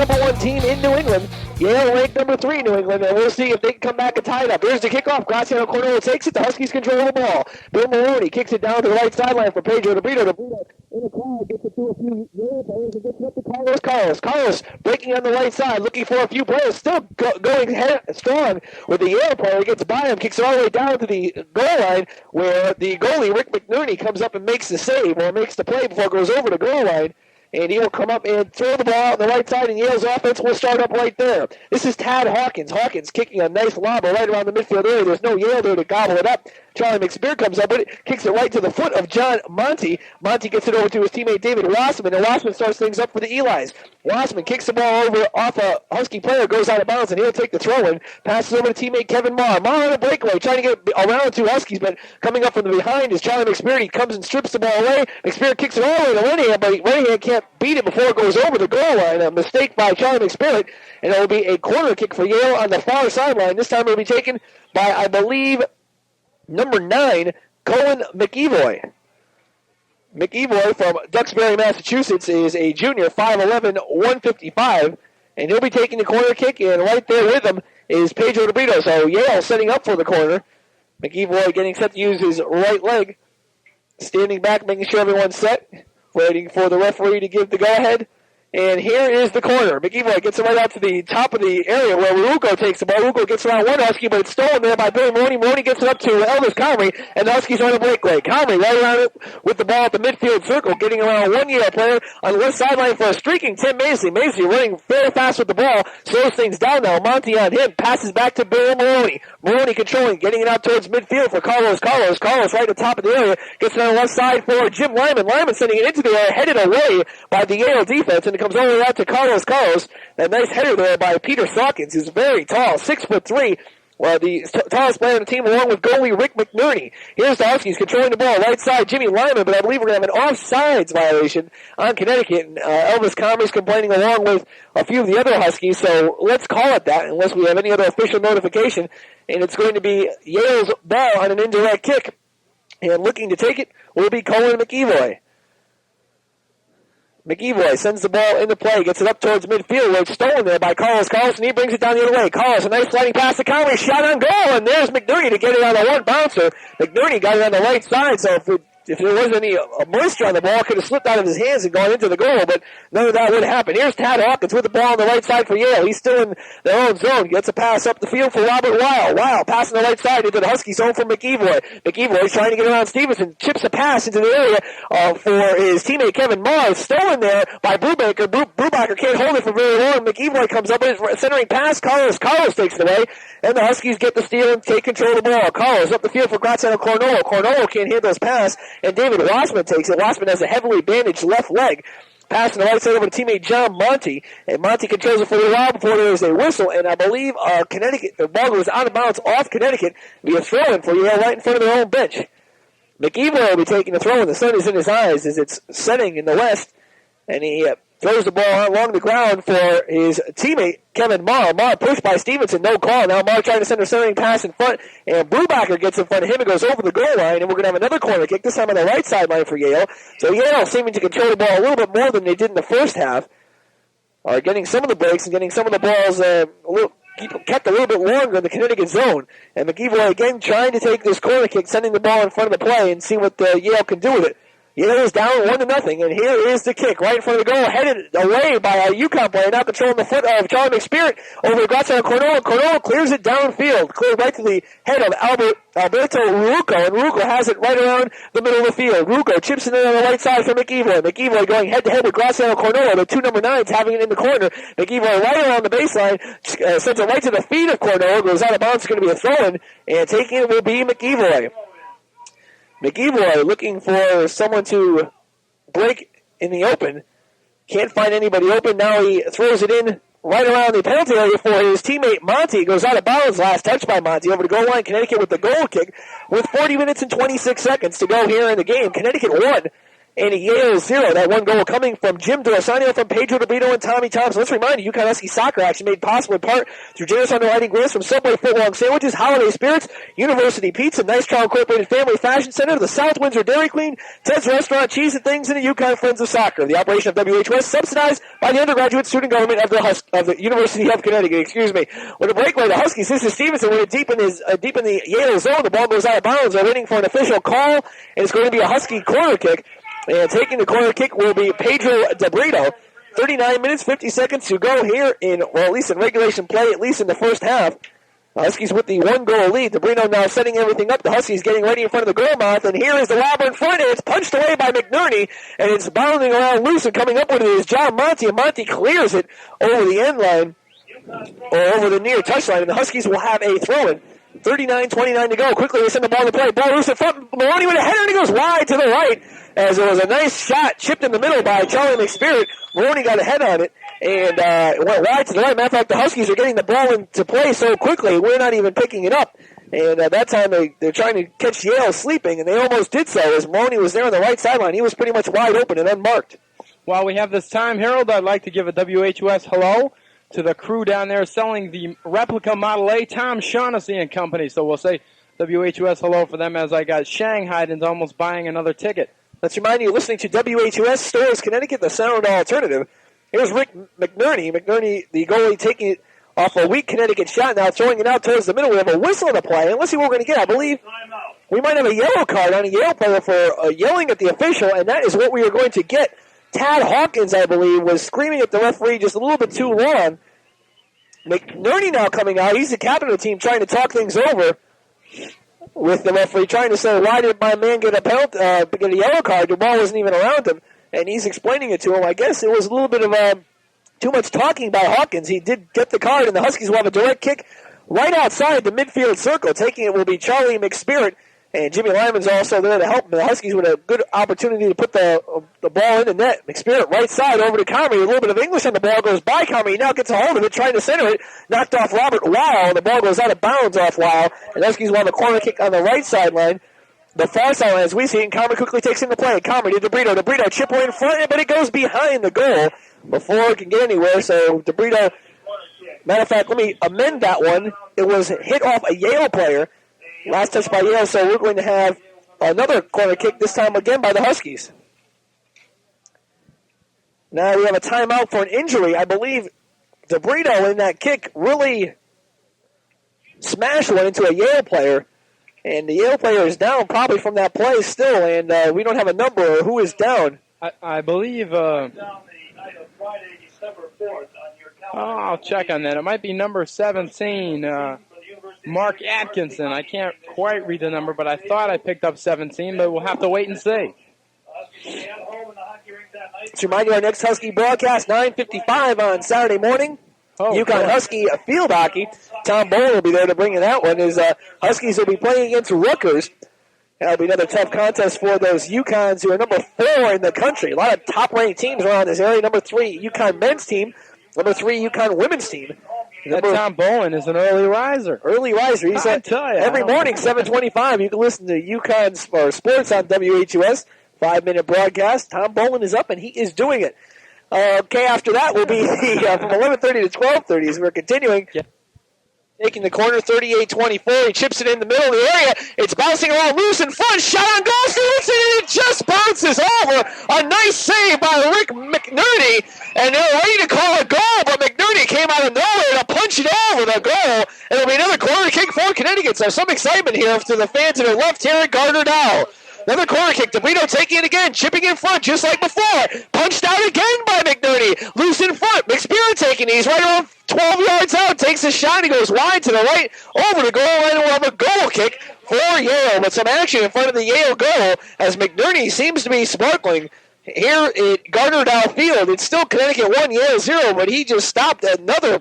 number 1 team in New England. Yale ranked number 3 in New England, and we'll see if they can come back and tie it up. Here's the kickoff. Graziano Cornolo takes it. The Huskies control the ball. Bill Maloney kicks it down to the right sideline for Pedro DeBrito. DeBrito in the crowd gets it through a few Yale players and gets it up to Carlos. Carlos breaking on the right side, looking for a few players. Still going strong with the Yale player. He gets by him, kicks it all the way down to the goal line where the goalie, Rick McNerney, comes up and makes the save, or makes the play before it goes over the goal line. And he will come up and throw the ball out on the right side, and Yale's offense will start up right there. This is Tad Hawkins. Hawkins kicking a nice lob right around the midfield area. There's no Yale there to gobble it up. Charlie McSpear comes up with it, kicks it right to the foot of John Monty. Monty gets it over to his teammate David Wassman, and Wassman starts things up for the Elis. Wassman kicks the ball over off a Husky player, goes out of bounds, and he'll take the throw-in. Passes over to teammate Kevin Marr. Marr on a breakaway, trying to get around 2 Huskies, but coming up from the behind is Charlie McSpear. He comes and strips the ball away. McSpear kicks it all the way to Linehan, but Linehan can't beat it before it goes over the goal line. A mistake by Charlie McSpirit, and it will be a corner kick for Yale on the far sideline. This time it will be taken by, I believe, number 9, Colin McEvoy. McEvoy from Duxbury, Massachusetts, is a junior, 5'11", 155, and he'll be taking the corner kick, and right there with him is Pedro DeBrito. So Yale setting up for the corner. McEvoy getting set to use his right leg, standing back, making sure everyone's set, waiting for the referee to give the go-ahead. And here is the corner. McEvoy gets it right out to the top of the area where Ruocco takes the ball. Ruocco gets around one Husky, but it's stolen there by Billy Moroney. Moroney gets it up to Elvis Comrie, and the Huskies on a breakaway. Comrie right around it with the ball at the midfield circle, getting around one Yale player on the left sideline for a streaking Tim Maisley. Maisley running very fast with the ball, slows things down now. Monty on him, passes back to Billy Moroney. Moroney controlling, getting it out towards midfield for Carlos. Carlos right at the top of the area, gets it on the left side for Jim Lyman. Lyman sending it into the air, headed away by the Yale defense, and it comes all the way out to Carlos. That nice header there by Peter Sawkins, who's very tall, 6'3", well, the tallest player on the team, along with goalie Rick McNerney. Here's the Huskies controlling the ball, right side, Jimmy Lyman, but I believe we're going to have an offsides violation on Connecticut. And Elvis Comrie's complaining along with a few of the other Huskies, so let's call it that unless we have any other official notification. And it's going to be Yale's ball on an indirect kick. And looking to take it will be Colin McEvoy. McEvoy sends the ball into play, gets it up towards midfield, where it's stolen there by Carlos. And he brings it down the other way. Carlos, a nice sliding pass to Conway, shot on goal, and there's McNerney to get it on the one bouncer. McNerney got it on the right side, so if there wasn't any moisture on the ball, it could have slipped out of his hands and gone into the goal, but none of that would happen. Here's Tad Hawkins with the ball on the right side for Yale. He's still in their own zone. Gets a pass up the field for Robert Weil. Weil passing the right side into the Husky zone for McEvoy. McEvoy is trying to get around Stevenson. Chips a pass into the area for his teammate Kevin Marr. Stolen there by Brubaker. Brubaker can't hold it for very long. McEvoy comes up with his centering pass. Carlos takes it away. And the Huskies get the steal and take control of the ball. Carlos up the field for Graziano Cornolo. Cornolo can't handle his pass, and David Wassman takes it. Wassman has a heavily bandaged left leg. Passing the right side over to teammate John Monty, and Monty controls it for a while before there is a whistle, and I believe Connecticut, the ball goes out of bounds off Connecticut, be a throw-in for Yale right in front of their own bench. McEvoy will be taking the throw-in. The sun is in his eyes as it's setting in the west, and he throws the ball along the ground for his teammate, Kevin Marr. Marr pushed by Stevenson, no call. Now Marr trying to send a centering pass in front, and Brubaker gets in front of him and goes over the goal line, and we're going to have another corner kick, this time on the right sideline for Yale. So Yale seeming to control the ball a little bit more than they did in the first half, are getting some of the breaks and getting some of the balls kept a little bit longer in the Connecticut zone. And McEvoy again trying to take this corner kick, sending the ball in front of the play and see what Yale can do with it. Yale is down 1-0, and here is the kick right in front of the goal, headed away by a UConn player, now controlling the foot of Charlie McSpirit over to Graziano Cornolo. Cornolo clears it downfield, cleared right to the head of Alberto Ruocco, and Ruocco has it right around the middle of the field. Ruocco chips it in on the right side for McEvoy. McEvoy going head-to-head with Graziano Cornolo, the two number 9s having it in the corner. McEvoy right around the baseline, sends it right to the feet of Cornolo, goes out of bounds, it's going to be a throw-in, and taking it will be McEvoy. McEvoy looking for someone to break in the open. Can't find anybody open. Now he throws it in right around the penalty area for his teammate Monty. Goes out of bounds. Last touch by Monty over to goal line. Connecticut with the goal kick with 40 minutes and 26 seconds to go here in the game. Connecticut won. and Yale 0. That one goal coming from Jim D'Rosanio from Pedro DeBrito and Tommy Thompson. Let's remind you, UConn Husky soccer action made possible in part through generous underwriting grants from Subway footlong sandwiches, Holiday Spirits, University Pizza, Nice Trial Incorporated Family Fashion Center, the South Windsor Dairy Queen, Ted's Restaurant, Cheese and Things, and the UConn Friends of Soccer. The operation of WHUS subsidized by the undergraduate student government of the University of Connecticut. Excuse me. With a breakaway, the Huskies, this is Stevenson with it deep in the Yale zone. The ball goes out of bounds. They're waiting for an official call, and it's going to be a Husky corner kick. And taking the corner kick will be Pedro DeBrito. 39 minutes, 50 seconds to go here at least in regulation play, at least in the first half. Huskies with the 1-goal lead. DeBrito now setting everything up. The Huskies getting ready in front of the goal mouth, and here is the lobber in front, and it's punched away by McNerney, and it's bounding around loose, and coming up with it is John Monty, and Monty clears it over the end line, or over the near touchline, and the Huskies will have a throw-in. 39-29 to go. Quickly they send the ball to play. Ball loose in front. Maloney with a header, and he goes wide to the right, as it was a nice shot chipped in the middle by Charlie McSpirit. Maloney got a head on it, and it went wide to the right. Matter of fact, the Huskies are getting the ball into play so quickly, we're not even picking it up. And at that time, they're trying to catch Yale sleeping, and they almost did so, as Maloney was there on the right sideline. He was pretty much wide open and unmarked. While we have this time, Harold, I'd like to give a WHUS hello to the crew down there selling the replica Model A, Tom Shaughnessy and Company. So we'll say WHUS hello for them, as I got shanghaied into almost buying another ticket. Let's remind you, listening to WHUS, Storrs, Connecticut, the sound alternative. Here's Rick McNerney. McNerney, the goalie, taking it off a weak Connecticut shot, now throwing it out towards the middle. We have a whistle to play, and let's see what we're going to get. I believe we might have a yellow card on a Yale player for yelling at the official, and that is what we are going to get. Tad Hawkins, I believe, was screaming at the referee just a little bit too long. McNerney now coming out. He's the captain of the team, trying to talk things over with the referee, trying to say, why did my man get a penalty, get a yellow card? The ball wasn't even around him, and he's explaining it to him. I guess it was a little bit of too much talking by Hawkins. He did get the card, and the Huskies will have a direct kick right outside the midfield circle. Taking it will be Charlie McSpirit, and Jimmy Lyman's also there to help the Huskies with a good opportunity to put the ball in the net. McSpirit right side over to Comrie. A little bit of English on the ball, goes by Comrie. He now gets a hold of it, trying to center it. Knocked off Robert Weil. The ball goes out of bounds off Weil. And the Huskies will have a corner kick on the right sideline. The far sideline, as we see it, and Comrie quickly takes into play. Comrie to DeBrito. DeBrito chip away in front, but it goes behind the goal before it can get anywhere. So DeBrito, matter of fact, let me amend that one. It was hit off a Yale player. Last touch by Yale, so we're going to have another corner kick, this time again by the Huskies. Now we have a timeout for an injury. I believe DeBrito in that kick really smashed one into a Yale player, and the Yale player is down probably from that play still, and we don't have a number or who is down. I believe... I'll check on that. It might be number 17, Mark Atkinson. I can't quite read the number, but I thought I picked up 17, but we'll have to wait and see. Let's remind you, our next Husky broadcast, 9:55 on Saturday morning. UConn Husky field hockey. Tom Bowen will be there to bring in that one. Huskies will be playing against Rutgers. That'll be another tough contest for those UConns who are number 4 in the country. A lot of top-ranked teams around this area. Number 3, UConn men's team. Number 3, UConn women's team. Tom Bowen is an early riser. He's every morning, 7:25. You can listen to UConn Sports on WHUS. 5-minute broadcast. Tom Bowen is up, and he is doing it. Okay, after that will be from 11:30 to 12:30 as we're continuing. Yeah. Taking the corner, 38-24. He chips it in the middle of the area. It's bouncing around loose in front. Shot on goal. Stevenson, and it just bounces over. A nice save by Rick McNerney. And they're ready to call a goal, but McNerney came out of nowhere to punch it over the goal. And it'll be another corner kick for Connecticut. So some excitement here to the fans that are left here at Gardner Dow. Another corner kick. DeBrito taking it again, chipping in front just like before. Punched out again by McNerney. Loose in front. McSpirit taking it. He's right around 12 yards out. Takes a shot. He goes wide to the right over the goal line. And we'll have a goal kick for Yale. But some action in front of the Yale goal as McNerney seems to be sparkling. Here at Gardner Dow Field, it's still Connecticut 1, Yale 0, but he just stopped another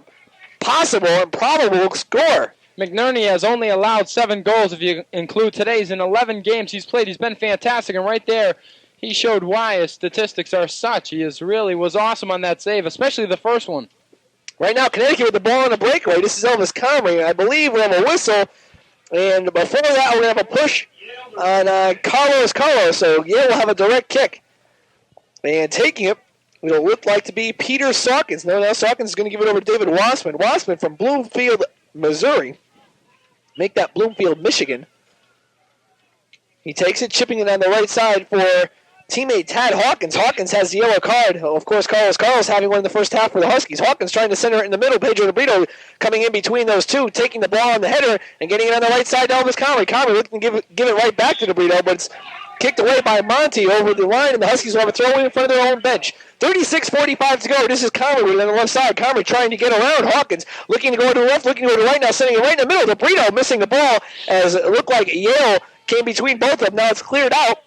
possible and probable score. McNerney has only allowed 7 goals if you include today's. In 11 games he's played, he's been fantastic, and right there he showed why his statistics are such. He was awesome on that save, especially the first one. Right now, Connecticut with the ball on the breakaway. This is Elvis Comrie. I believe we have a whistle, and before that we're going to have a push on Carlos. So Yale will have a direct kick. And taking it, it'll look like to be Peter Sawkins. No, now Sawkins is going to give it over to David Wassman. Wassman from Bloomfield, Missouri. Make that Bloomfield, Michigan. He takes it, chipping it on the right side for teammate Tad Hawkins. Hawkins has the yellow card. Of course, Carlos having one in the first half for the Huskies. Hawkins trying to center it in the middle. Pedro DeBrito coming in between those two, taking the ball on the header and getting it on the right side to Elvis Conley. Conley looking to give it right back to DeBrito, but it's kicked away by Monty over the line, and the Huskies will have a throw in front of their own bench. 36:45 to go. This is Conley on the left side. Conley trying to get around Hawkins, looking to go to the left, looking to go to the right, now sending it right in the middle. DeBrito missing the ball as it looked like Yale came between both of them. Now it's cleared out.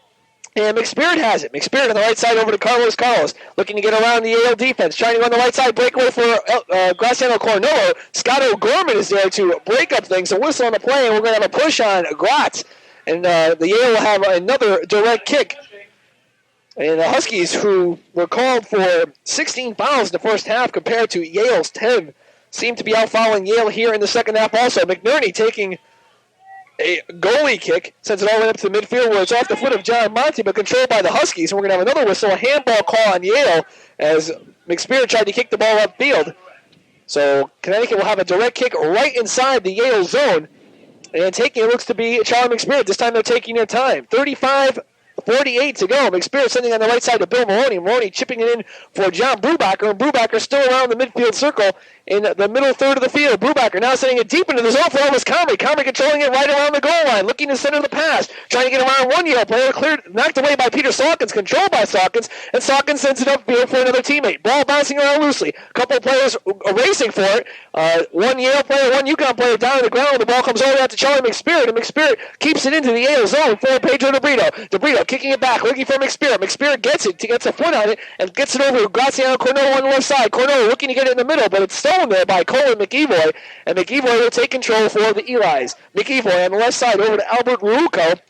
And McSpirit has it. McSpirit on the right side over to Carlos. Looking to get around the Yale defense. Trying to go on the right side. Breakaway for Graciano Cornolo. Scott O'Gorman is there to break up things. A whistle on the play, and we're going to have a push on Gratz. And the Yale will have another direct kick. And the Huskies, who were called for 16 fouls in the first half compared to Yale's 10, seem to be out-fouling Yale here in the second half also. McNerney taking a goalie kick, sends it all the way up to the midfield where it's off the foot of John Monty, but controlled by the Huskies. And we're going to have another whistle, a handball call on Yale as McSpirit tried to kick the ball upfield. So Connecticut will have a direct kick right inside the Yale zone. And taking it looks to be Charlie McSpirit. This time they're taking their time. 35:48 to go. McSpirit sending on the right side to Bill Maroney. Maroney chipping it in for John Brubacher. And Brubacher still around the midfield circle in the middle third of the field. Brubacher now sending it deep into the zone for Elvis Comrie. Comrie controlling it right around the goal line. Looking to center the pass. Trying to get around one Yale player. Cleared, knocked away by Peter Sawkins. Controlled by Sawkins. And Sawkins sends it upfield for another teammate. Ball bouncing around loosely. A couple of players racing for it. One Yale player, one UConn player down on the ground. The ball comes all the way out to Charlie McSpirit. And McSpirit keeps it into the Yale zone for Pedro DeBrito. DeBrito kicking it back. Looking for McSpirit. McSpirit gets it. Gets a foot on it. And gets it over to Graciano Cornolo on the left side. Cornolo looking to get it in the middle. But it's stolen there by Colin McEvoy, and McEvoy will take control for the Elis. McEvoy on the left side over to Albert Ruocco.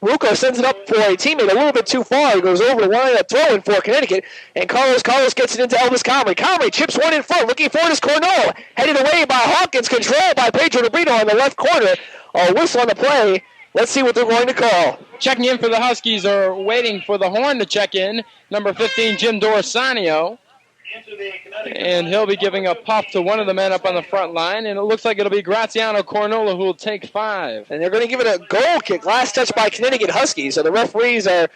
Ruocco sends it up for a teammate a little bit too far. He goes over the line, a throw-in for Connecticut, and Carlos gets it into Elvis Comrie. Comrie chips one in front, looking for it is Cornell. Headed away by Hawkins, controlled by Pedro DeBrito on the left corner. A whistle on the play. Let's see what they're going to call. Checking in for the Huskies, or waiting for the horn to check in, number 15, Jim Dorsanio. And he'll be giving a puff to one of the men up on the front line, and it looks like it'll be Graziano Cornola who will take 5. And they're going to give it a goal kick, last touch by Connecticut Huskies. So the referees are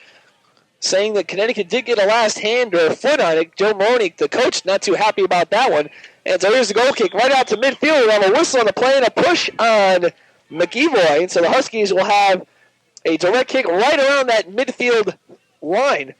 saying that Connecticut did get a last hand or foot on it. Joe Maroney, the coach, not too happy about that one. And so here's the goal kick right out to midfield. We'll have a whistle on the play and a push on McEvoy. And so the Huskies will have a direct kick right around that midfield line.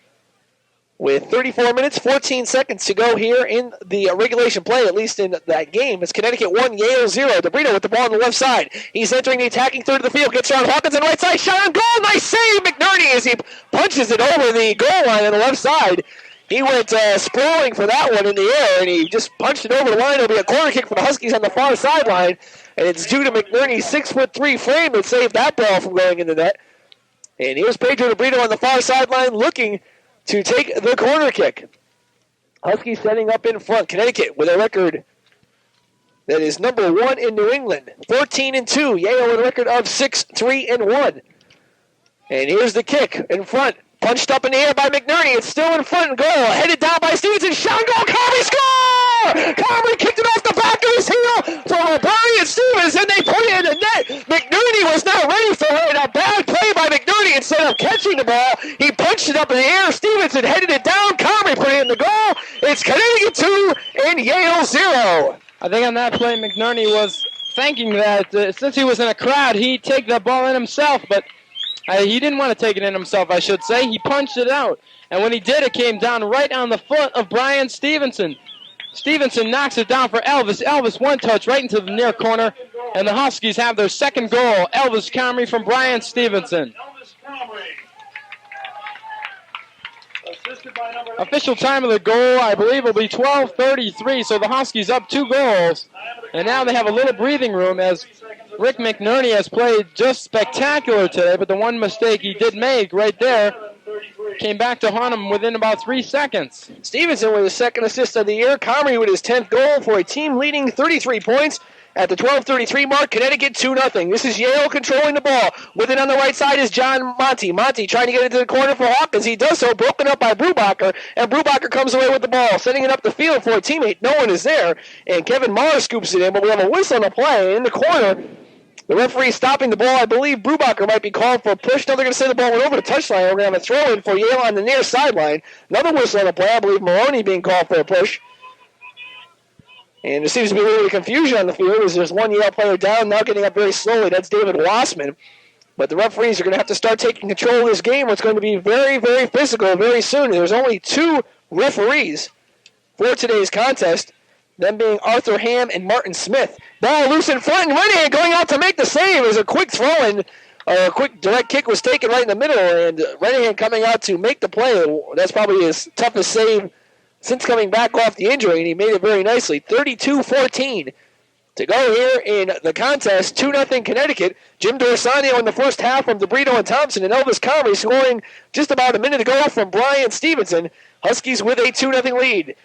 With 34 minutes, 14 seconds to go here in the regulation play, at least in that game. It's Connecticut 1, Yale 0. DeBrito with the ball on the left side. He's entering the attacking third of the field. Gets around Hawkins on the right side. Shot on goal. Nice save, McNerney, as he punches it over the goal line on the left side. He went sprawling for that one in the air, and he just punched it over the line. It'll be a corner kick for the Huskies on the far sideline. And it's due to McNerney's 6'3" frame that saved that ball from going in the net. And here's Pedro DeBrito on the far sideline looking to take the corner kick. Huskies setting up in front. Connecticut with a record that is number 1 in New England. 14-2. Yale with a record of 6-3-1. And here's the kick in front. Punched up in the air by McNerney. It's still in front and goal. Headed down by Stevenson. Shot goal. Comrie score! Comrie kicked it off the back of his heel from O'Brien Stevenson. They put it in the net. McNerney was not ready for it. A bad play by McNerney. Instead of catching the ball, he punched it up in the air. Stevenson headed it down. Comrie put it in the goal. It's Connecticut 2 and Yale 0. I think on that play, McNerney was thinking that since he was in a crowd, he'd take that ball in himself, but he didn't want to take it in himself, I should say. He punched it out. And when he did, it came down right on the foot of Brian Stevenson. Stevenson knocks it down for Elvis. Elvis one touch right into the near corner. And the Huskies have their second goal. Elvis Comrie from Brian Stevenson. Official time of the goal, I believe, will be 12:33. So the Huskies up 2 goals. And now they have a little breathing room as Rick McNerney has played just spectacular today, but the one mistake he did make right there came back to haunt him within about 3 seconds. Stevenson with his second assist of the year. Comrie with his 10th goal for a team leading 33 points. At the 12:33 mark, Connecticut 2-0. This is Yale controlling the ball. With it on the right side is John Monty. Monty trying to get into the corner for Hawkins. He does so, broken up by Brubacher, and Brubacher comes away with the ball, sending it up the field for a teammate. No one is there, and Kevin Marr scoops it in, but we have a whistle on the play in the corner. The referee stopping the ball. I believe Brubacher might be called for a push. No, they're going to send the ball over the touchline. We're going to have a throw in for Yale on the near sideline. Another whistle on the play. I believe Maroney being called for a push. And there seems to be a little bit of confusion on the field as there's one Yale player down, now getting up very slowly. That's David Wassman. But the referees are going to have to start taking control of this game. It's going to be very, very physical very soon. There's only 2 referees for today's contest, them being Arthur Ham and Martin Smith. Ball loose in front, and Renahan going out to make the save. As a quick throw-in, a quick direct kick was taken right in the middle, and Renahan coming out to make the play. That's probably his toughest save since coming back off the injury, and he made it very nicely. 32-14 to go here in the contest. 2-0 Connecticut. Jim Dorsanio in the first half from DeBrito and Thompson, and Elvis Comrie scoring just about a minute ago from Brian Stevenson. Huskies with a 2-0 lead.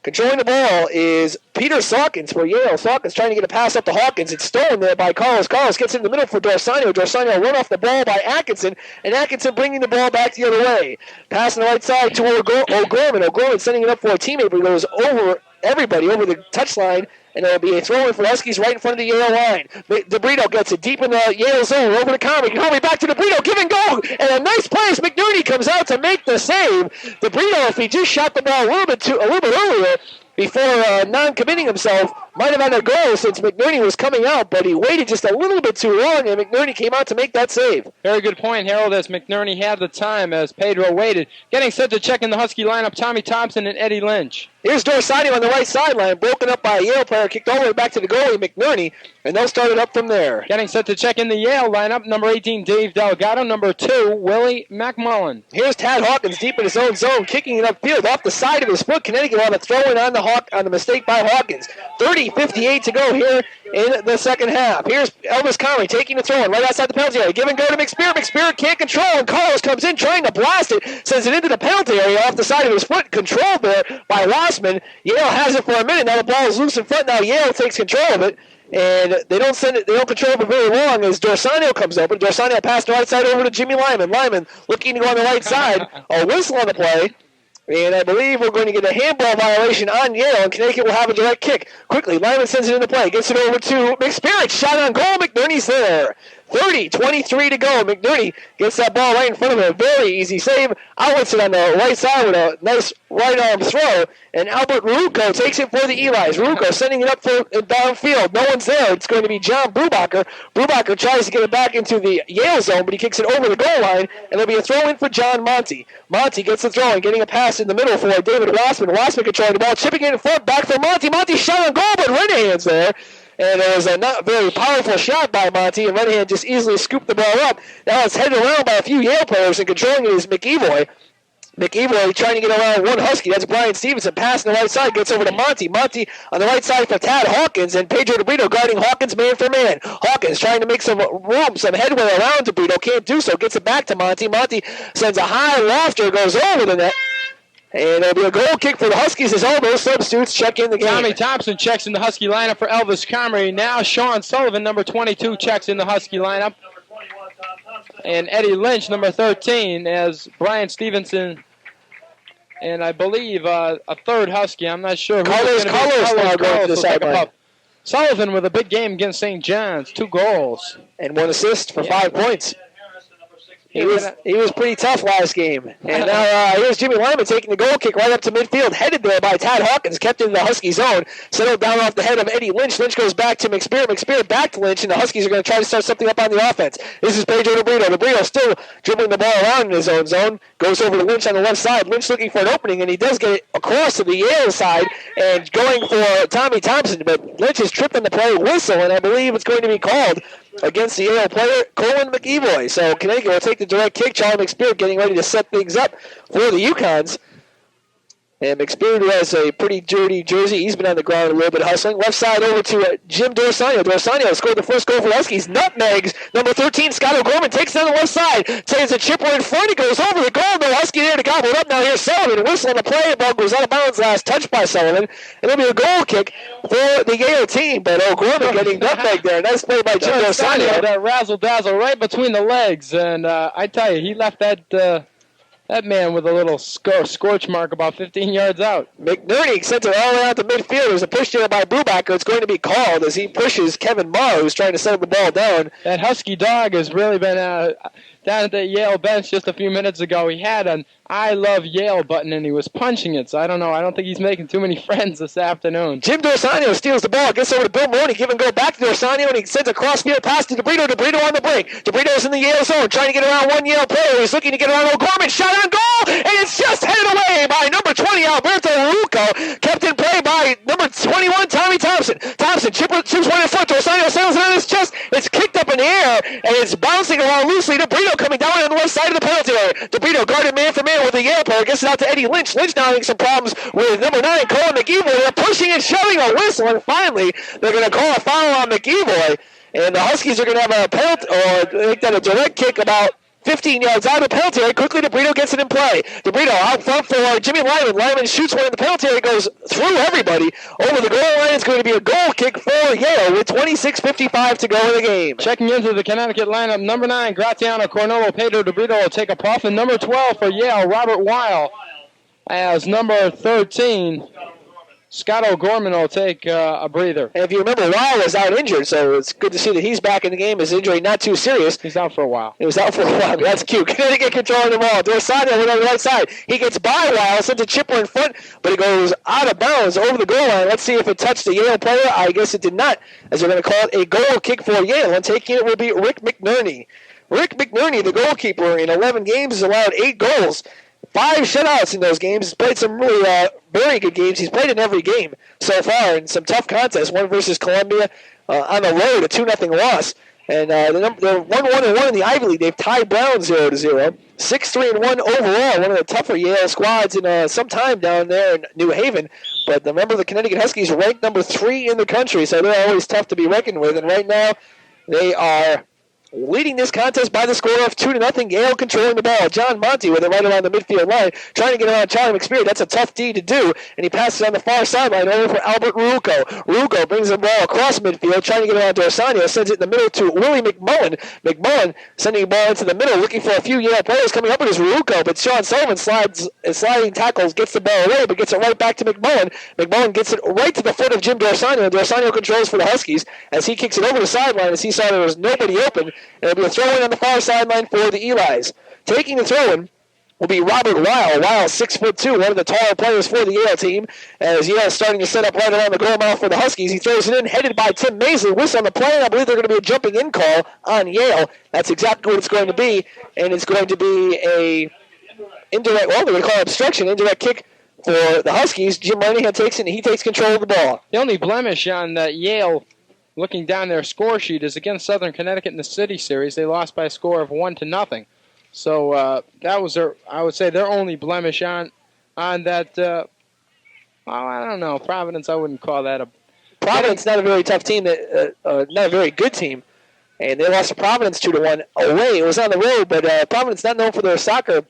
Controlling the ball is Peter Sawkins for Yale. Sawkins trying to get a pass up to Hawkins. It's stolen there by Carlos. Carlos gets in the middle for Dorsanio. Dorsanio run off the ball by Atkinson, and Atkinson bringing the ball back the other way. Pass on the right side to O'Gorman. O'Gorman sending it up for a teammate, but he goes over everybody, over the touchline, and it'll be a throw-in for Huskies right in front of the Yale line. DeBrito gets it deep in the Yale zone, over to Comrie. Comrie back to DeBrito, give and go, and a nice play as McNerney comes out to make the save. DeBrito, if he just shot the ball a little bit earlier, before non-committing himself, might have had a goal since McNerney was coming out, but he waited just a little bit too long, and McNerney came out to make that save. Very good point, Harold, as McNerney had the time as Pedro waited. Getting set to check in the Husky lineup, Tommy Thompson and Eddie Lynch. Here's Dorsanio on the right sideline, broken up by a Yale player, kicked all the way back to the goalie, McNerney, and they'll start it up from there. Getting set to check in the Yale lineup, number 18, Dave Delgado, number 2, Willie McMullen. Here's Tad Hawkins deep in his own zone, kicking it upfield off the side of his foot. Connecticut will have a throw-in on the mistake by Hawkins. 30:58 to go here in the second half. Here's Elvis Comrie taking the throw-in right outside the penalty area. Give and go to McSpirit. McSpirit can't control, and Carlos comes in trying to blast it, sends it into the penalty area off the side of his foot. Controlled there by Wassman. Yale has it for a minute. Now the ball is loose in front. Now Yale takes control of it. And they don't control it for very long as Dorsanio comes open. Dorsanio passed the right side over to Jimmy Lyman. Lyman looking to go on the right side. A whistle on the play. And I believe we're going to get a handball violation on Yale, and Connecticut will have a direct kick. Quickly, Lyman sends it into play. Gets it over to McSpirit. Shot on goal. McNerney's there. 30:23 to go. McNerney gets that ball right in front of him. A very easy save. Outlets it on the right side with a nice right arm throw. And Albert Ruocco takes it for the Elis. Ruocco sending it up for downfield. No one's there. It's going to be John Brubacher. Brubacher tries to get it back into the Yale zone, but he kicks it over the goal line. And there'll be a throw in for John Monty. Monty gets the throw in, getting a pass in the middle for David Wassman. Wassman controlling the ball, chipping it in front, back for Monty. Monty shot on goal, but Renahan's there. And it was a not very powerful shot by Monty, and Renahan just easily scooped the ball up. Now it's headed around by a few Yale players, and controlling it is McEvoy. McEvoy trying to get around one Husky. That's Brian Stevenson. Pass on the right side. Gets over to Monty. Monty on the right side for Tad Hawkins, and Pedro DeBrito guarding Hawkins man for man. Hawkins trying to make some room, some headway around DeBrito. Can't do so. Gets it back to Monty. Monty sends a high lofter. Goes over the net. And it'll be a goal kick for the Huskies as all those substitutes check in the game. Tommy Thompson checks in the Husky lineup for Elvis Comrie. Now Sean Sullivan, number 22, checks in the Husky lineup. And Eddie Lynch, number 13, as Brian Stevenson and I believe a third Husky. I'm not sure. Carlos now going to the sideline. Sullivan with a big game against St. John's, 2 goals. And 1 assist for 5 points. He was pretty tough last game. And now here's Jimmy Lyman taking the goal kick right up to midfield, headed there by Tad Hawkins, kept in the Husky zone, settled down off the head of Eddie Lynch. Lynch goes back to McSpirit. McSpirit back to Lynch, and the Huskies are going to try to start something up on the offense. This is Pedro DeBrito. DeBrito still dribbling the ball around in his own zone, goes over to Lynch on the left side. Lynch looking for an opening, and he does get it across to the Yale side and going for Tommy Thompson, but Lynch is tripping the play whistle, and I believe it's going to be called against the Yale player, Colin McEvoy. So Connecticut will take the direct kick. Charlie McSpirit getting ready to set things up for the UConns. And McSpirit, who has a pretty dirty jersey, he's been on the ground a little bit hustling. Left side over to Jim Dorsano. Dorsano scored the first goal for the Huskies. Nutmegs. Number 13, Scott O'Gorman, takes it on the left side. Takes a chipper in front. He goes over the goal. No Husky there to gobble it up. Now here's Sullivan. Whistle on the play. The ball goes out of bounds. Last touch by Sullivan. And it'll be a goal kick for the Yale team. But O'Gorman getting nutmeg there. Nice play by Jim Dorsano. That razzle-dazzle right between the legs. And I tell you, he left that man with a little scorch mark about 15 yards out. McNerney sends it all the way out to midfield. There's a push there by Brubaker. It's going to be called as he pushes Kevin Marr, who's trying to settle the ball down. That Husky dog has really been down at the Yale bench just a few minutes ago. He had an I Love Yale button, and he was punching it. So I don't know. I don't think he's making too many friends this afternoon. Jim Dorsano steals the ball, gets over to Bill Mooney, give and go back to Dorsano, and he sends a cross-field pass to DeBrito. DeBrito on the break. DeBrito's in the Yale zone, trying to get around one Yale player. He's looking to get around O'Gorman. Shot on goal, and it's just headed away by number 20, Alberto Rucco. Kept in play by number 21, Tommy Thompson. Thompson chips one in front. Dorsano settles it on his chest. It's kicked up in the air, and it's bouncing around loosely. DeBrito coming down on the left side of the penalty area. DeBrito guarded man for man with the Yale player. Gets it out to Eddie Lynch. Lynch now having some problems with number 9, Colin McEvoy. They're pushing and shoving a whistle, and finally they're going to call a foul on McEvoy. And the Huskies are going to have a penalty, or make that a direct kick about 15 yards out of the penalty area. Quickly, DeBrito gets it in play. DeBrito out front for Jimmy Lyman. Lyman shoots one in the penalty area, goes through everybody. Over the goal line, it's going to be a goal kick for Yale with 26:55 to go in the game. Checking into the Connecticut lineup, number 9, Graziano Cornolo. Pedro DeBrito will take a puff. And number 12 for Yale, Robert Weil. As number 13, Scott O'Gorman will take a breather. And if you remember, Weil was out injured, so it's good to see that he's back in the game. His injury not too serious. He's out for a while. He was out for a while. That's cute. Connecticut controlling the ball. Dorsano went on the right side. He gets by Weil, sends a chipper in front, but it goes out of bounds over the goal line. Let's see if it touched the Yale player. I guess it did not, as they're going to call it a goal kick for Yale. And taking it will be Rick McNerney. Rick McNerney, the goalkeeper, in 11 games has allowed 8 goals. 5 shutouts in those games. He's played some really very good games. He's played in every game so far in some tough contests. One versus Columbia on the road, a 2-0 loss. And they're 1-1-1 in the Ivy League. They've tied Brown 0-0. 6-3-1 overall. One of the tougher Yale squads in some time down there in New Haven. But remember, the Connecticut Huskies ranked number 3 in the country, so they're always tough to be reckoned with. And right now, they are leading this contest by the score of 2-0. Yale controlling the ball. John Monty with it right around the midfield line, trying to get around Charlie McSpirit. That's a tough D to do, and he passes on the far sideline over for Albert Rucco. Rucco brings the ball across midfield, trying to get around Dorsano, sends it in the middle to Willie McMullen. McMullen sending the ball into the middle, looking for a few Yale players coming up with his Rucco, but Sean Sullivan sliding tackles, gets the ball away, but gets it right back to McMullen. McMullen gets it right to the foot of Jim Dorsano. Dorsano controls for the Huskies as he kicks it over the sideline as he saw there was nobody open. And it'll be a throw-in on the far sideline for the Elis. Taking the throw-in will be Robert Weil. Weil, 6'2", one of the taller players for the Yale team. As Yale is starting to set up right around the goal mouth for the Huskies. He throws it in, headed by Tim Maisley. Whistle on the play, and I believe they're going to be a jumping in call on Yale. That's exactly what it's going to be, and it's going to be a indirect, well, they're going to call it obstruction, indirect kick for the Huskies. Jim Moynihan takes it, and he takes control of the ball. The only blemish on that Yale, looking down their score sheet, is against Southern Connecticut in the City Series. They lost by a score of 1-0. So that was I would say, their only blemish on that. Well, I don't know. Providence, I wouldn't call that a. Providence not a very tough team, not a very good team, and they lost to Providence 2-1 away. It was on the road, but Providence not known for their soccer.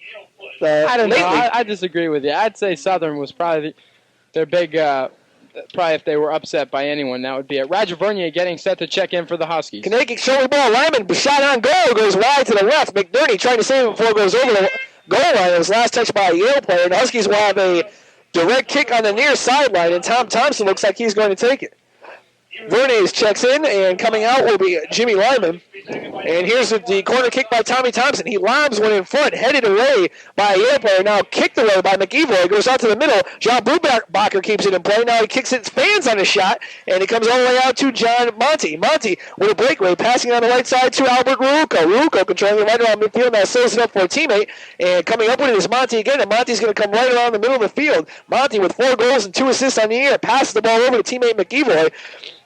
I don't know. I disagree with you. I'd say Southern was probably their big. Probably if they were upset by anyone, that would be it. Roger Vernier getting set to check in for the Huskies. Connecticut showing the ball. Lyman, shot on goal, goes wide to the left. McNerney trying to save it before it goes over the goal line. It was last touched by a Yale player. And the Huskies will have a direct kick on the near sideline, and Tom Thompson looks like he's going to take it. Vernier checks in, and coming out will be Jimmy Lyman. And here's the corner kick by Tommy Thompson. He lobs one in front, headed away by a Yale player. Now kicked away by McEvoy. Goes out to the middle. John Brubaker keeps it in play. Now he kicks it, fans on a shot, and it comes all the way out to John Monty. Monty with a breakaway, passing on the right side to Albert Rucco. Rucco controlling it right around midfield. Now serves it up for a teammate. And coming up with it is Monty again. And Monty's going to come right around the middle of the field. Monty with 4 goals and 2 assists on the year. Passes the ball over to teammate McEvoy.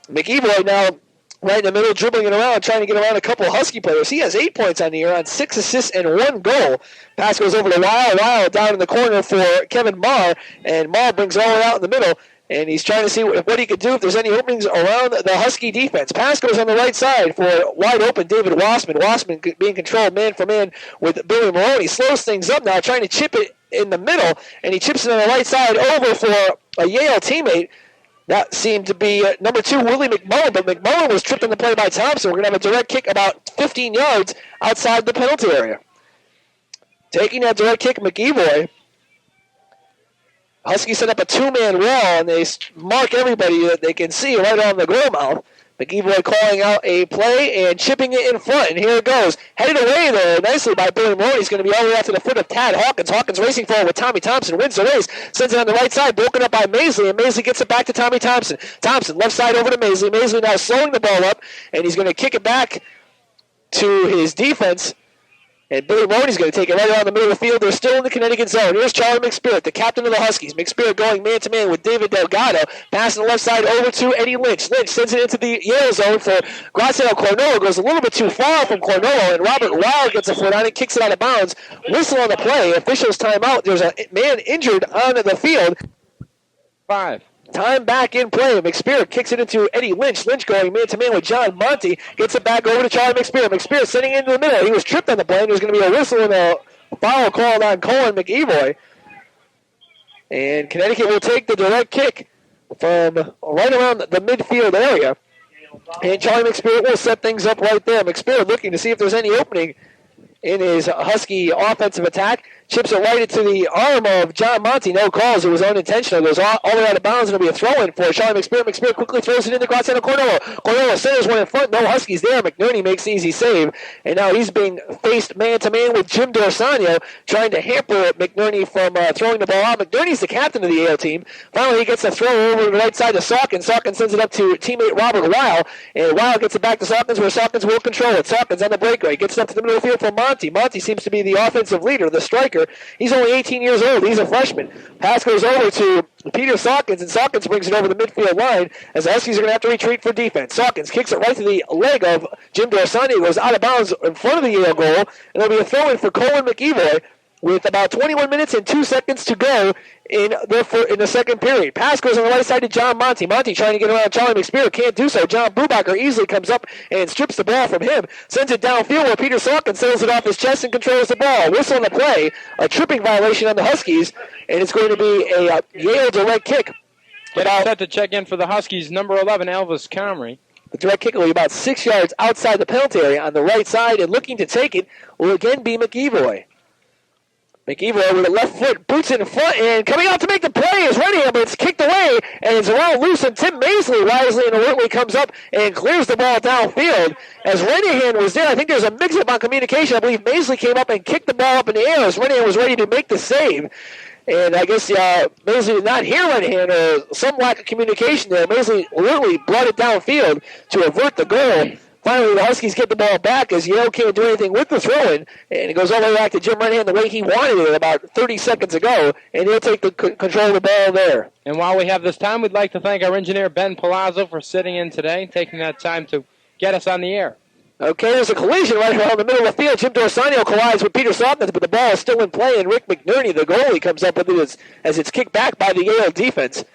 McEvoy now right in the middle, dribbling it around, trying to get around a couple of Husky players. He has 8 points on the year on 6 assists and 1 goal. Pass goes over to Weil down in the corner for Kevin Marr, and Marr brings it all out in the middle. And he's trying to see what he could do if there's any openings around the Husky defense. Pass goes on the right side for wide open David Wassman. Wassman being controlled man for man with Billy Maroney. Slows things up now, trying to chip it in the middle. And he chips it on the right side over for a Yale teammate. That seemed to be number 2, Willie McMullen. But McMullen was tripped on the play by Thompson. We're going to have a direct kick about 15 yards outside the penalty area. Taking that direct kick, McEvoy. Huskies set up a 2-man wall, and they mark everybody that they can see right on the goal mouth. McEvoy calling out a play and chipping it in front, and here it goes. Headed away there nicely by Billy Maroney. He's going to be all the way out to the foot of Tad Hawkins. Hawkins racing forward with Tommy Thompson, wins the race, sends it on the right side, broken up by Maisley, and Maisley gets it back to Tommy Thompson. Thompson, left side over to Maisley. Maisley now slowing the ball up, and he's going to kick it back to his defense. And Billy Maroney's going to take it right around the middle of the field. They're still in the Connecticut zone. Here's Charlie McSpirit, the captain of the Huskies. McSpirit going man-to-man with David Delgado. Passing the left side over to Eddie Lynch. Lynch sends it into the Yale zone for Graziano Cornolo. Goes a little bit too far from Cornolo, and Robert Weil gets a foot on it, kicks it out of bounds. Whistle on the play. Officials timeout. There's a man injured on the field. 5. Time back in play. McSpirit kicks it into Eddie Lynch. Lynch going man-to-man with John Monty. Gets it back over to Charlie McSpirit. McSpirit sitting into the middle. He was tripped on the play. There's going to be a whistle and a foul called on Colin McEvoy. And Connecticut will take the direct kick from right around the midfield area. And Charlie McSpirit will set things up right there. McSpirit looking to see if there's any opening in his Husky offensive attack. Chips it right into the arm of John Monty. No calls. It was unintentional. It goes all the way out of bounds. It'll be a throw-in for Charlie McSpirit. McSpirit quickly throws it into Graziano Cornolo. Cornolo centers one in front. No Huskies there. McNerney makes the easy save. And now he's being faced man-to-man with Jim Dorsano, trying to hamper McNerney from throwing the ball out. McNerney's the captain of the Yale team. Finally, he gets a throw over to the right side to Sawkins. Sawkins sends it up to teammate Robert Weil. And Weil gets it back to Sawkins, where Sawkins will control it. Sawkins on the breakaway. Gets it up to the middle of the field for Monty. Monty seems to be the offensive leader, the striker. He's only 18 years old. He's a freshman. Pass goes over to Peter Sawkins, and Sawkins brings it over the midfield line as the Huskies are going to have to retreat for defense. Sawkins kicks it right to the leg of Jim Dorsani. It goes out of bounds in front of the Yale goal, and there'll be a throw-in for Colin McEvoy with about 21 minutes and 2 seconds to go in the second period. Pass goes on the right side to John Monty. Monty trying to get around Charlie McSpirit. Can't do so. John Brubacher easily comes up and strips the ball from him. Sends it downfield where Peter Sawkins settles it off his chest and controls the ball. Whistle on the play. A tripping violation on the Huskies. And it's going to be a Yale direct kick. But set to check in for the Huskies, number 11, Elvis Comrie. The direct kick will be about 6 yards outside the penalty area on the right side. And looking to take it will again be McEvoy. McEvoy with a left foot, boots it in front, and coming out to make the play is Renihan, but it's kicked away, and it's around loose, and Tim Maisley wisely and alertly comes up and clears the ball downfield. As Renihan was there, I think there's a mix-up on communication. I believe Maisley came up and kicked the ball up in the air as Renihan was ready to make the save. And I guess Maisley did not hear Renihan, or some lack of communication there. Maisley alertly brought it downfield to avert the goal. Finally, the Huskies get the ball back as Yale can't do anything with the throw-in, and it goes all the way back to Jim Renihan the way he wanted it about 30 seconds ago, and he'll take the control of the ball there. And while we have this time, we'd like to thank our engineer, Ben Palazzo, for sitting in today, taking that time to get us on the air. Okay, there's a collision right around the middle of the field. Jim Dorsano collides with Peter Sawkins, but the ball is still in play, and Rick McNerney, the goalie, comes up with it as it's kicked back by the Yale defense.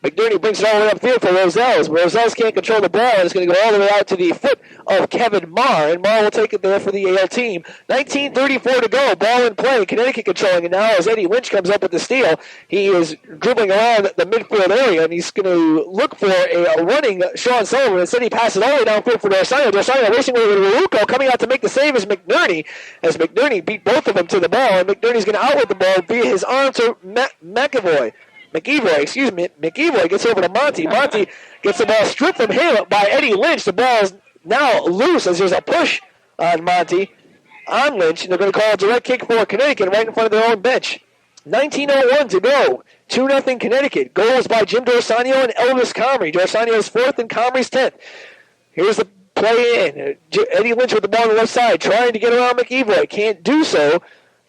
McNerney brings it all the way upfield for Roselles. Roselles can't control the ball, and it's going to go all the way out to the foot of Kevin Marr, and Marr will take it there for the Yale team. 19:34 to go, ball in play, Connecticut controlling it now as Eddie Lynch comes up with the steal. He is dribbling around the midfield area, and he's going to look for a running Sean Sullivan. Instead, he passes all the way downfield for Dorsano. Dorsano racing with Ruruko, coming out to make the save is McNerney, as McNerney beat both of them to the ball, and McNerney's going to outlet the ball via his arm to McEvoy, gets over to Monty. Monty gets the ball stripped from him by Eddie Lynch. The ball is now loose as there's a push on Monty, on Lynch, and they're going to call a direct kick for Connecticut right in front of their own bench. 19:01 to go. 2-0 Connecticut. Goals by Jim Dorsano and Elvis Comrie. Dorsano's 4th and Comrie's 10th. Here's the play in. Eddie Lynch with the ball on the left side, trying to get around McEvoy. Can't do so.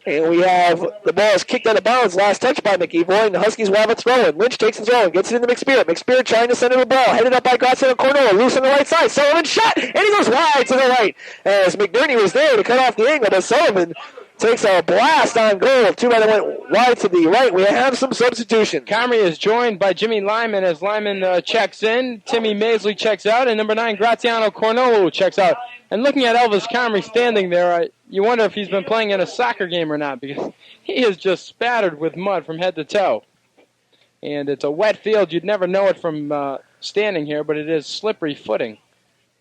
And we have the ball is kicked out of bounds. Last touch by McEvoy, and the Huskies will have it thrown. Lynch takes the throw and gets it into McSpirit. McSpirit trying to send him the ball. Headed up by Graziano Cornola. Loose on the right side. Sullivan shot, and he goes wide to the right. As McNerney was there to cut off the angle, but Sullivan takes a blast on goal. Too bad it went wide to the right. We have some substitution. Comrie is joined by Jimmy Lyman as Lyman checks in. Timmy Maisley checks out, and number 9, Graziano Cornolo checks out. And looking at Elvis Comrie standing there, you wonder if he's been playing in a soccer game or not, because he is just spattered with mud from head to toe. And it's a wet field. You'd never know it from standing here, but it is slippery footing.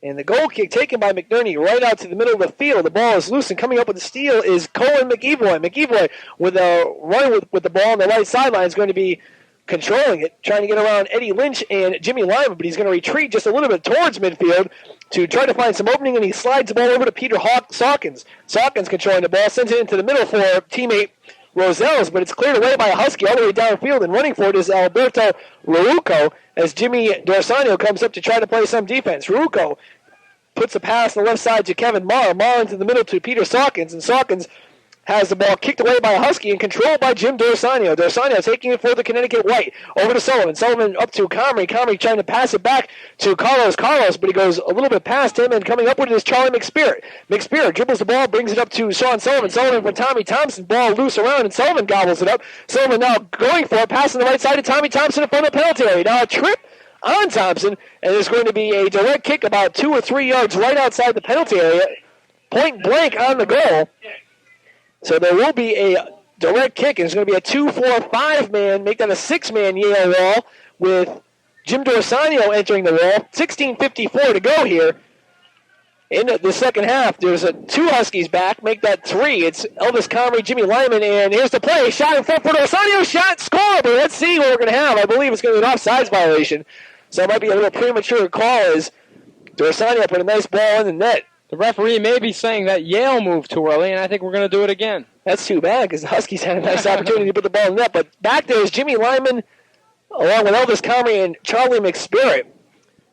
And the goal kick taken by McNerney right out to the middle of the field. The ball is loose, and coming up with the steal is Colin McEvoy. McEvoy, with a run with the ball on the right sideline, is going to be controlling it, trying to get around Eddie Lynch and Jimmy Lyman, but he's going to retreat just a little bit towards midfield to try to find some opening, and he slides the ball over to Peter Sawkins. Sawkins controlling the ball, sends it into the middle for teammate Roselles, but it's cleared away by a Husky all the way downfield, and running for it is Alberto Ruuco as Jimmy Dorsano comes up to try to play some defense. Ruuco puts a pass on the left side to Kevin Marr. Marr into the middle to Peter Sawkins, and Sawkins has the ball kicked away by a Husky and controlled by Jim Dorsano. Dorsano taking it for the Connecticut White. Over to Sullivan. Sullivan up to Comrie. Comrie trying to pass it back to Carlos, but he goes a little bit past him, and coming up with it is Charlie McSpirit. McSpirit dribbles the ball, brings it up to Sean Sullivan. Sullivan for Tommy Thompson. Ball loose around, and Sullivan gobbles it up. Sullivan now going for it, passing the right side to Tommy Thompson in front of the penalty area. Now a trip on Thompson, and there's going to be a direct kick about 2 or 3 yards right outside the penalty area. Point blank on the goal. So there will be a direct kick, and it's going to be a 2-4-5 man, make that a 6-man Yale wall with Jim Dorsano entering the wall. 16:54 to go here in the second half. There's 2 Huskies back, make that 3. It's Elvis Comrie, Jimmy Lyman, and here's the play. Shot in front for Dorsano, shot, score, but let's see what we're going to have. I believe it's going to be an offsides violation, so it might be a little premature call as Dorsano put a nice ball in the net. The referee may be saying that Yale moved too early, and I think we're going to do it again. That's too bad, because the Huskies had a nice opportunity to put the ball in the net. But back there is Jimmy Lyman, along with Elvis Comrie and Charlie McSpirit.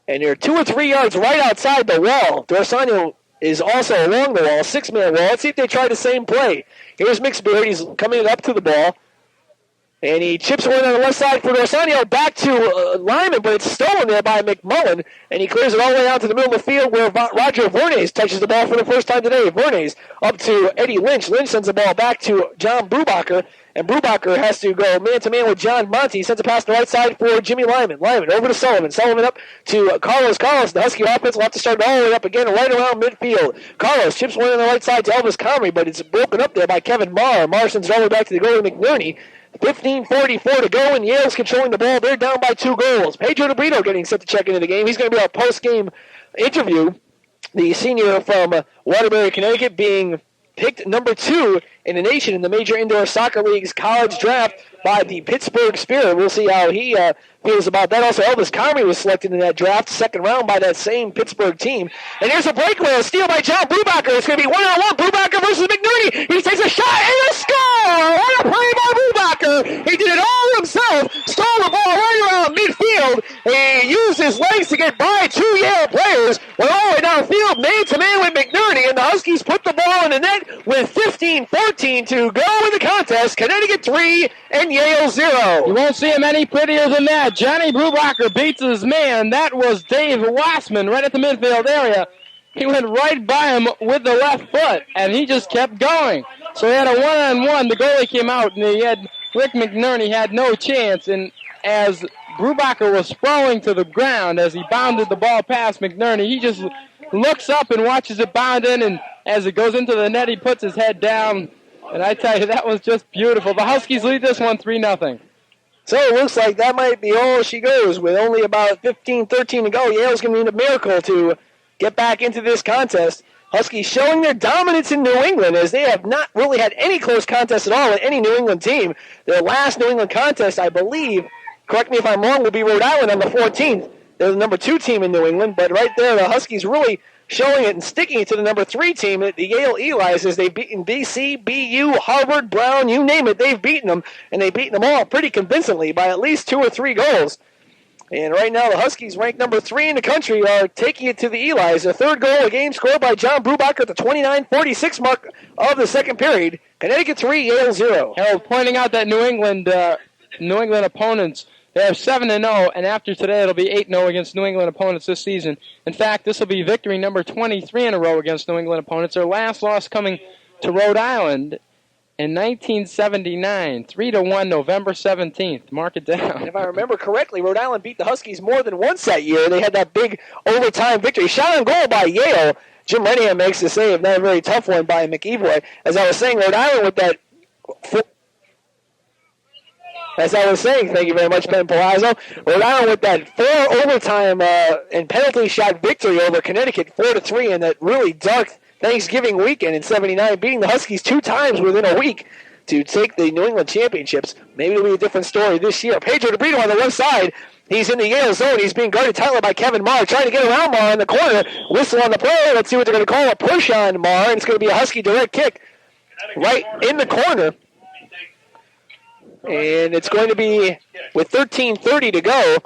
And they're 2 or 3 yards right outside the wall. Dorsano is also along the wall, 6-man wall. Let's see if they try the same play. Here's McSpirit. He's coming up to the ball. And he chips one on the left side for Dorsano, back to Lyman, but it's stolen there by McMullen, and he clears it all the way out to the middle of the field where Roger Vernes touches the ball for the first time today. Vernes up to Eddie Lynch. Lynch sends the ball back to John Brubacher, and Brubacher has to go man-to-man with John Monty. He sends a pass to the right side for Jimmy Lyman. Lyman over to Sullivan. Sullivan up to Carlos. The Husky offense will have to start all the way up again right around midfield. Carlos chips one on the right side to Elvis Comrie, but it's broken up there by Kevin Marr. Marr sends it all the way back to the goalie McNerney. 15:44 to go, and Yale's controlling the ball. They're down by 2 goals. Pedro DeBrito getting set to check into the game. He's going to be our post-game interview. The senior from Waterbury, Connecticut, being picked number 2 in the nation in the Major Indoor Soccer League's college draft by the Pittsburgh Spirit. We'll see how he feels about that. Also, Elvis Comrie was selected in that draft, second round by that same Pittsburgh team. And here's a breakaway, a steal by John Brubacher. It's going to be 1-on-1. Brubacher versus McNerney. He takes a shot and a score! What a play by Brubacher! He did it all himself. Stole the ball right around midfield. He used his legs to get by 2 Yale players. Went all the way downfield, man-to-man with McNerney, and the Huskies put the ball in the net with 15:14 to go in the contest. Connecticut 3 and Yale 0. You won't see him any prettier than that. Johnny Brubacher beats his man. That was Dave Wassman right at the midfield area. He went right by him with the left foot, and he just kept going. So he had a 1-on-1. The goalie came out, and Rick McNerney had no chance. And as Brubacher was sprawling to the ground as he bounded the ball past McNerney, he just looks up and watches it bound in, and as it goes into the net, he puts his head down. And I tell you, that was just beautiful. The Huskies lead this one 3-0. So it looks like that might be all she goes with only about 15-13 to go. Yale's going to need a miracle to get back into this contest. Huskies showing their dominance in New England as they have not really had any close contest at all with any New England team. Their last New England contest, I believe, correct me if I'm wrong, will be Rhode Island on the 14th. They're the number 2 team in New England, but right there the Huskies really showing it and sticking it to the number 3 team, the Yale Elis, as they've beaten BC, BU, Harvard, Brown, you name it, they've beaten them, and they've beaten them all pretty convincingly by at least 2 or 3 goals. And right now, the Huskies, ranked number 3 in the country, are taking it to the Eli's. The third goal, a game scored by John Brubacher at the 29:46 mark of the second period. Connecticut 3, Yale 0. Harold pointing out that New England opponents, they have 7-0, and after today it'll be 8-0 against New England opponents this season. In fact, this will be victory number 23 in a row against New England opponents. Their last loss coming to Rhode Island in 1979, 3-1, November 17th. Mark it down. And if I remember correctly, Rhode Island beat the Huskies more than once that year. They had that big overtime victory. Shot on goal by Yale. Jim Renahan makes the save. Not a very tough one by McEvoy. As I was saying, Rhode Island with that... As I was saying, thank you very much, Ben Palazzo. Rhode Island with that 4 overtime and penalty shot victory over Connecticut, 4-3, in that really dark Thanksgiving weekend in '79, beating the Huskies 2 times within a week to take the New England championships. Maybe it'll be a different story this year. Pedro DeBrito on the left side. He's in the Yale zone. He's being guarded tightly by Kevin Marr, trying to get around Marr in the corner. Whistle on the play. Let's see what they're going to call a push on Marr, and it's going to be a Husky direct kick right in the corner. And it's going to be with 13:30 to go.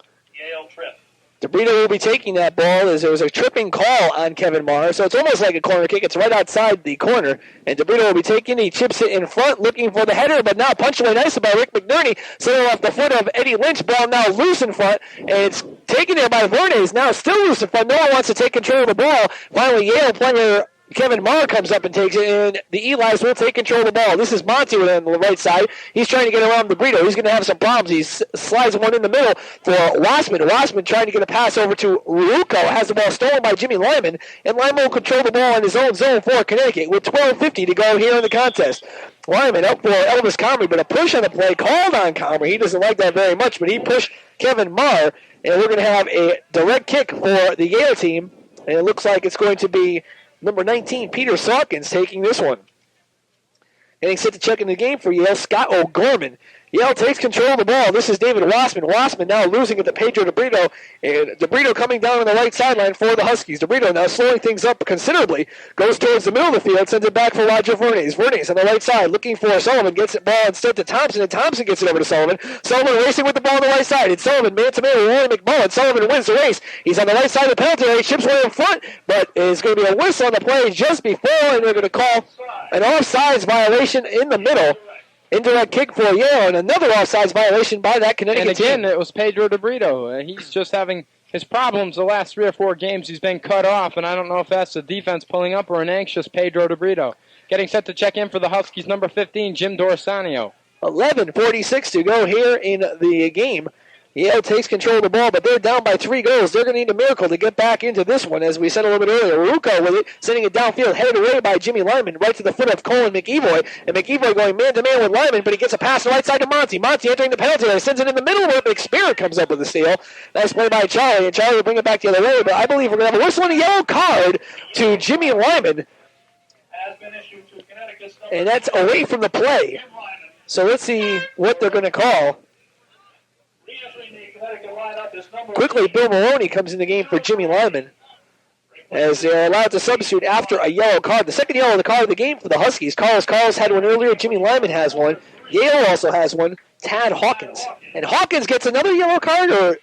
DeBrito will be taking that ball as there was a tripping call on Kevin Marr. So it's almost like a corner kick. It's right outside the corner. And DeBrito will be taking it. He chips it in front, looking for the header, but now punched away nicely by Rick McNerney. Center off the foot of Eddie Lynch. Ball now loose in front. And it's taken there by Vernes. Now still loose in front. No one wants to take control of the ball. Finally, Yale player Kevin Marr comes up and takes it, and the Eli's will take control of the ball. This is Monty on the right side. He's trying to get around DeBrito. He's going to have some problems. He slides one in the middle for Wassman. Wassman trying to get a pass over to Ruocco. Has the ball stolen by Jimmy Lyman, and Lyman will control the ball in his own zone for Connecticut with 12:50 to go here in the contest. Lyman up for Elvis Comrie, but a push on the play called on Comrie. He doesn't like that very much, but he pushed Kevin Marr, and we're going to have a direct kick for the Yale team, and it looks like it's going to be number 19, Peter Sawkins, taking this one. Getting set to check in the game for Yale, Scott O'Gorman. Yale takes control of the ball. This is David Wassman. Wassman now losing it to Pedro DeBrito. And DeBrito coming down on the right sideline for the Huskies. DeBrito now slowing things up considerably. Goes towards the middle of the field. Sends it back for Roger Vernes. Vernes on the right side looking for Sullivan. Gets the ball instead to Thompson. And Thompson gets it over to Sullivan. Sullivan racing with the ball on the right side. It's Sullivan man-to-man with Roy McMullen. Sullivan wins the race. He's on the right side of the penalty area. Chips one in front. But it's going to be a whistle on the play just before. And they're going to call an offsides violation in the middle. Indirect kick for Yale, and another offsides violation by that Connecticut team. And again, it was Pedro DeBrito. He's just having his problems the last 3 or 4 games. He's been cut off, and I don't know if that's the defense pulling up or an anxious Pedro DeBrito. Getting set to check in for the Huskies, number 15, Jim D'Orsanio. 11:46 to go here in the game. Yale takes control of the ball, but they're down by 3 goals. They're going to need a miracle to get back into this one, as we said a little bit earlier. Ruocco with it, sending it downfield, headed away by Jimmy Lyman, right to the foot of Colin McEvoy. And McEvoy going man-to-man with Lyman, but he gets a pass to the right side to Monty. Monty entering the penalty area, sends it in the middle where McSpirit comes up with the steal. Nice play by Charlie, and Charlie will bring it back the other way, but I believe we're going to have a whistle and a yellow card to Jimmy Lyman. And that's away from the play. So let's see what they're going to call. Quickly, Bill Maroney comes in the game for Jimmy Lyman as they're allowed to substitute after a yellow card. The second yellow card of the game for the Huskies. Carlos had one earlier. Jimmy Lyman has one. Yale also has one. Tad Hawkins. And Hawkins gets another yellow card, or?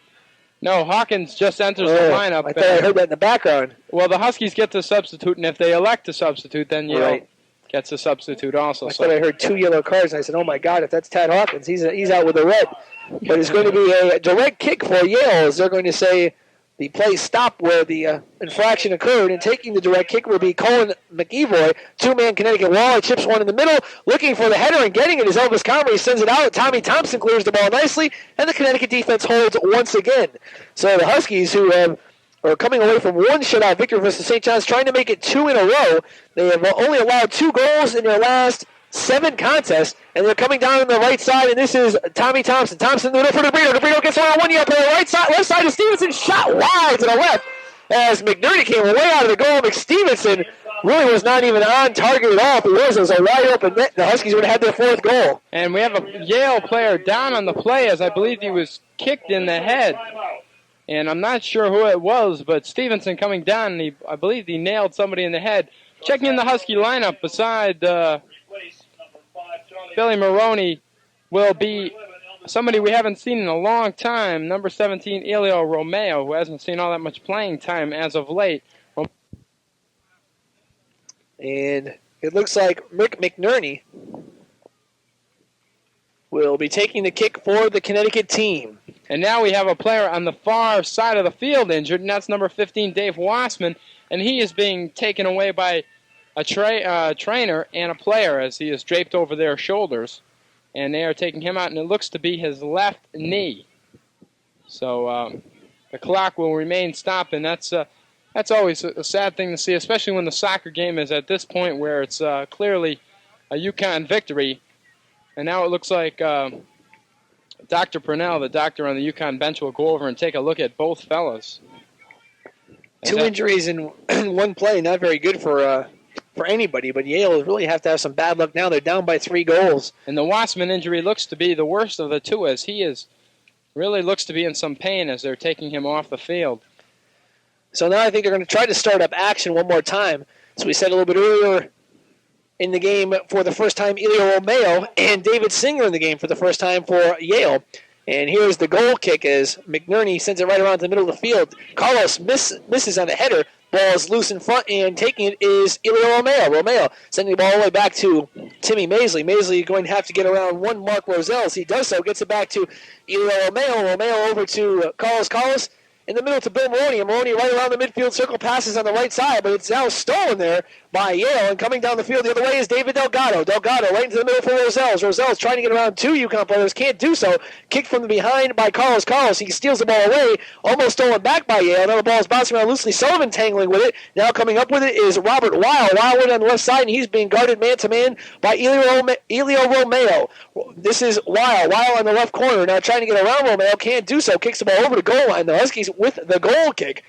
No, Hawkins just enters the lineup. I thought I heard that in the background. Well, the Huskies get to substitute, and if they elect to substitute, then Yale gets to substitute also. I thought I heard 2 yellow cards, and I said, oh my God, if that's Tad Hawkins, he's out with a red. But it's going to be a direct kick for Yale, as they're going to say the play stopped where the infraction occurred, and taking the direct kick will be Colin McEvoy. 2-man Connecticut Waller chips one in the middle, looking for the header and getting it as Elvis Comrie sends it out. Tommy Thompson clears the ball nicely, and the Connecticut defense holds once again. So the Huskies, who are coming away from 1 shutout victory versus St. John's, trying to make it 2 in a row. They have only allowed 2 goals in their last 7 contests, and they're coming down on the right side, and this is Tommy Thompson. Thompson in the middle for DeBrito. DeBrito gets one on 1 yard, the right side, left side of Stevenson, shot wide to the left as McNerney came way out of the goal. McStevenson really was not even on target at all. If it was a wide open net, the Huskies would have had their 4th goal. And we have a Yale player down on the play, as I believe he was kicked in the head. And I'm not sure who it was, but Stevenson coming down, and I believe he nailed somebody in the head. Checking in the Husky lineup beside Billy Maroney will be somebody we haven't seen in a long time, number 17, Elio Romeo, who hasn't seen all that much playing time as of late. And it looks like Rick McNerney will be taking the kick for the Connecticut team. And now we have a player on the far side of the field injured, and that's number 15, Dave Wassman, and he is being taken away by a trainer and a player as he is draped over their shoulders. And they are taking him out, and it looks to be his left knee. So the clock will remain stopped, and that's always a sad thing to see, especially when the soccer game is at this point where it's clearly a UConn victory. And now it looks like Dr. Purnell, the doctor on the UConn bench, will go over and take a look at both fellas. Two injuries in one play, not very good for anybody, but Yale really have to have some bad luck now. They're down by 3 goals. And the Wassman injury looks to be the worst of the two, as he really looks to be in some pain as they're taking him off the field. So now I think they're going to try to start up action one more time. So we said a little bit earlier in the game for the first time, Elio Romeo and David Singer in the game for the first time for Yale. And here's the goal kick as McNerney sends it right around the middle of the field. Carlos misses on the header. Ball is loose in front, and taking it is Elio Romeo. Romeo sending the ball all the way back to Timmy Maisley. Maisley going to have to get around one Mark Roselle. As he does so, gets it back to Elio Romeo. Romeo over to Carlos. In the middle to Bill Maroney. And Maroney right around the midfield circle, passes on the right side, but it's now stolen there by Yale. And coming down the field the other way is David Delgado. Delgado right into the middle for Roselles. Roselles trying to get around 2 UConn players. Can't do so. Kicked from the behind by Carlos. He steals the ball away. Almost stolen back by Yale. Now the ball is bouncing around loosely. Sullivan tangling with it. Now coming up with it is Robert Weil. Weil went on the left side, and he's being guarded man-to-man by Elio Romeo. This is Weil. Weil on the left corner. Now trying to get around Romeo. Can't do so. Kicks the ball over the goal line. The Huskies with the goal kick.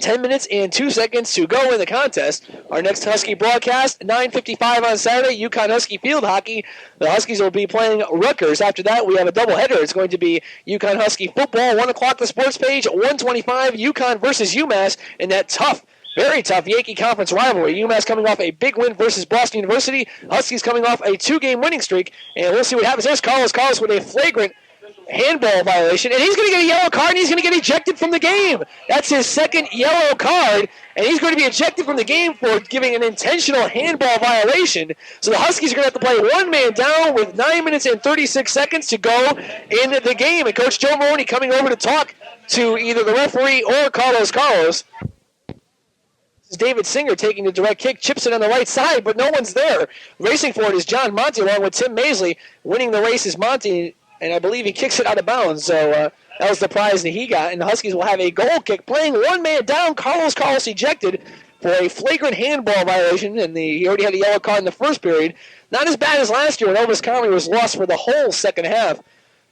10 minutes and 2 seconds to go in the contest. Our next Husky broadcast, 9:55 on Saturday, UConn Husky Field Hockey. The Huskies will be playing Rutgers. After that, we have a doubleheader. It's going to be UConn Husky football, 1 o'clock the sports page, 1:25 UConn versus UMass in that tough, very tough Yankee Conference rivalry. UMass coming off a big win versus Boston University. Huskies coming off a 2-game winning streak. And we'll see what happens. There's Carlos with a flagrant handball violation, and he's going to get a yellow card, and he's going to get ejected from the game. That's his second yellow card, and he's going to be ejected from the game for giving an intentional handball violation. So the Huskies are going to have to play one man down with 9 minutes and 36 seconds to go in the game. And Coach Joe Maroney coming over to talk to either the referee or Carlos. This is David Singer taking the direct kick, chips it on the right side, but no one's there. Racing for it is John Monty along with Tim Maisley. Winning the race is Monty, and I believe he kicks it out of bounds. So that was the prize that he got. And the Huskies will have a goal kick playing one man down. Carlos ejected for a flagrant handball violation. And he already had a yellow card in the first period. Not as bad as last year when Elvis Conley was lost for the whole second half.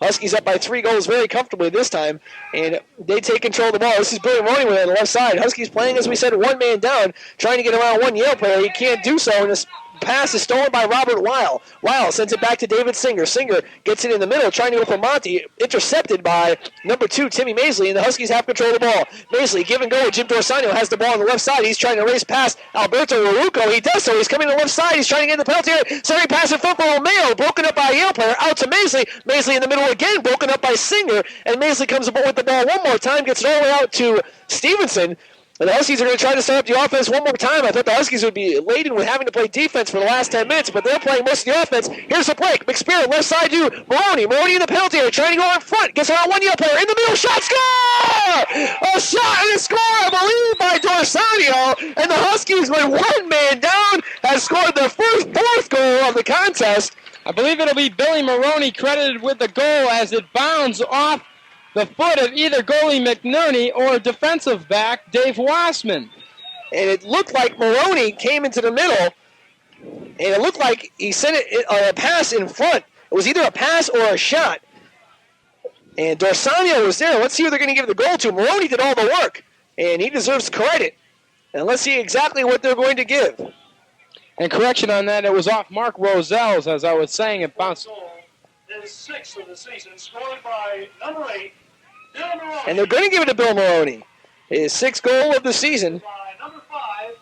Huskies up by 3 goals very comfortably this time. And they take control of the ball. This is Billy Maroney with it on the left side. Huskies playing, as we said, one man down, trying to get around one Yale player. He can't do so. And this pass is stolen by Robert Weil. Weil sends it back to David Singer. Singer gets it in the middle, trying to go for Monty. Intercepted by number 2, Timmy Maisley, and the Huskies have control of the ball. Maisley, give and go. Jim Dorsano has the ball on the left side. He's trying to race past Alberto Laruco. He does so. He's coming to the left side. He's trying to get in the penalty area. Sending pass in front for Romeo. Broken up by a Yale player. Out to Maisley. Maisley in the middle again. Broken up by Singer. And Maisley comes up with the ball one more time. Gets it all the way out to Stevenson. And the Huskies are going to try to start up the offense one more time. I thought the Huskies would be laden with having to play defense for the last 10 minutes, but they're playing most of the offense. Here's the break. McSpirit, left side to Maroney. Maroney in the penalty area, trying to go in front. Gets around one Yale player. In the middle, shot, score! A shot and a score, I believe, by Dorsanio. And the Huskies, with one man down, have scored their fourth goal of the contest. I believe it'll be Billy Maroney credited with the goal as it bounds off the foot of either goalie McNerney or defensive back Dave Wassman. And it looked like Maroney came into the middle, and it looked like he sent a pass in front. It was either a pass or a shot. And Dorsanio was there. Let's see who they're going to give the goal to. Maroney did all the work, and he deserves credit. And let's see exactly what they're going to give. And correction on that, it was off Mark Roselles, as I was saying. It bounced. His 6th of the season, scored by number 8, Bill Maroney. And they're going to give it to Bill Maroney. His 6th goal of the season. By number 5,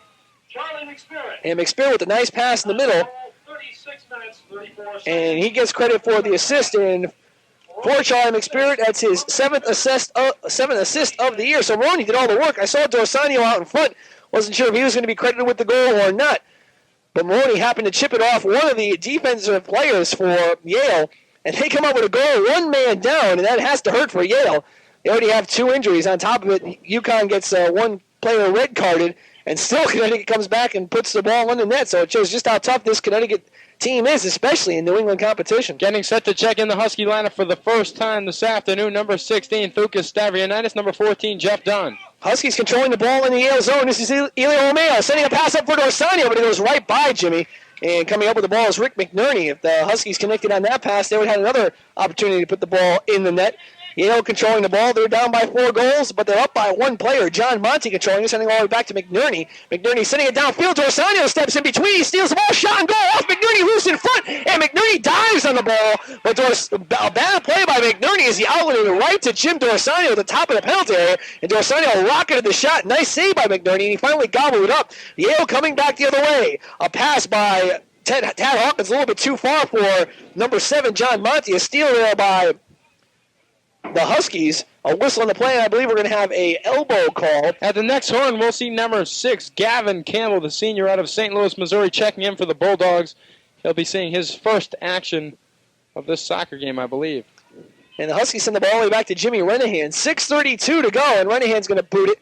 Charlie McSpirit. And McSpirit with a nice pass in the middle. 36 minutes, 34 seconds. And he gets credit for the assist. And for Charlie McSpirit. That's his seventh assist of the year. So Maroney did all the work. I saw Dorsanio out in front. Wasn't sure if he was going to be credited with the goal or not. But Maroney happened to chip it off one of the defensive players for Yale, and they come up with a goal, one man down, and that has to hurt for Yale. They already have 2 injuries. On top of it, UConn gets one player red carded, and still Connecticut comes back and puts the ball in the net. So it shows just how tough this Connecticut team is, especially in New England competition. Getting set to check in the Husky lineup for the first time this afternoon. Number 16, Thukas Stavrianitis. Number 14, Jeff Dunn. Huskies controlling the ball in the Yale zone. This is Elio Romeo sending a pass up for Dorsanio, but it goes right by Jimmy. And coming up with the ball is Rick McNerney. If the Huskies connected on that pass, they would have had another opportunity to put the ball in the net. Yale controlling the ball. They're down by 4 goals, but they're up by 1 player. John Monty controlling it, sending all the way back to McNerney. McNerney sending it downfield. Dorsanio steps in between. He steals the ball. Shot and goal off. McNerney loose in front, and McNerney dives on the ball. But a bad play by McNerney as he outletted it right to Jim Dorsanio at the top of the penalty area. And Dorsanio rocketed the shot. Nice save by McNerney, and he finally gobbled it up. Yale coming back the other way. A pass by Tad Hawkins a little bit too far for number 7, John Monty. A steal there by the Huskies. A whistle on the play, and I believe we're going to have a elbow call. At the next horn, we'll see number 6, Gavin Campbell, the senior out of St. Louis, Missouri, checking in for the Bulldogs. He'll be seeing his first action of this soccer game, I believe. And the Huskies send the ball all the way back to Jimmy Renahan. 6:32 to go, and Renahan's going to boot it.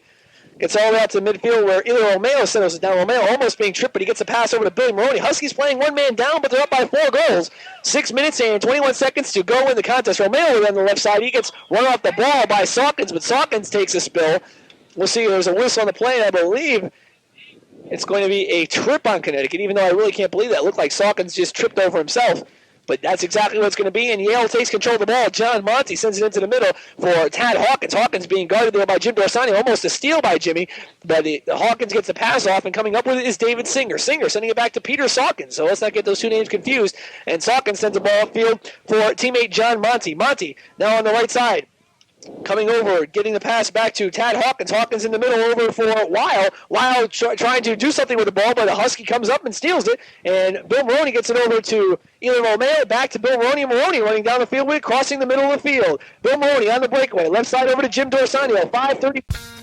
Gets all the way out to midfield where Elio Romeo settles it down. Romeo almost being tripped, but he gets a pass over to Billy Maroney. Huskies playing 1 man down, but they're up by 4 goals. 6 minutes and 21 seconds to go in the contest. Romeo on the left side. He gets run off the ball by Sawkins, but Sawkins takes a spill. We'll see. There's a whistle on the play, and I believe it's going to be a trip on Connecticut, even though I really can't believe that. It looked like Sawkins just tripped over himself. But that's exactly what it's going to be, and Yale takes control of the ball. John Monty sends it into the middle for Tad Hawkins. Hawkins being guarded there by Jim Dorsanio, almost a steal by Jimmy. But the Hawkins gets the pass off, and coming up with it is David Singer. Singer sending it back to Peter Sawkins, so let's not get those 2 names confused. And Sawkins sends the ball upfield for teammate John Monty. Monty now on the right side. Coming over, getting the pass back to Tad Hawkins. Hawkins in the middle over for Weil. Weil trying to do something with the ball, but the Husky comes up and steals it. And Bill Maroney gets it over to Elio Romeo. Back to Bill Maroney. Maroney running down the field with it, crossing the middle of the field. Bill Maroney on the breakaway. Left side over to Jim Dorsanio. 5:30.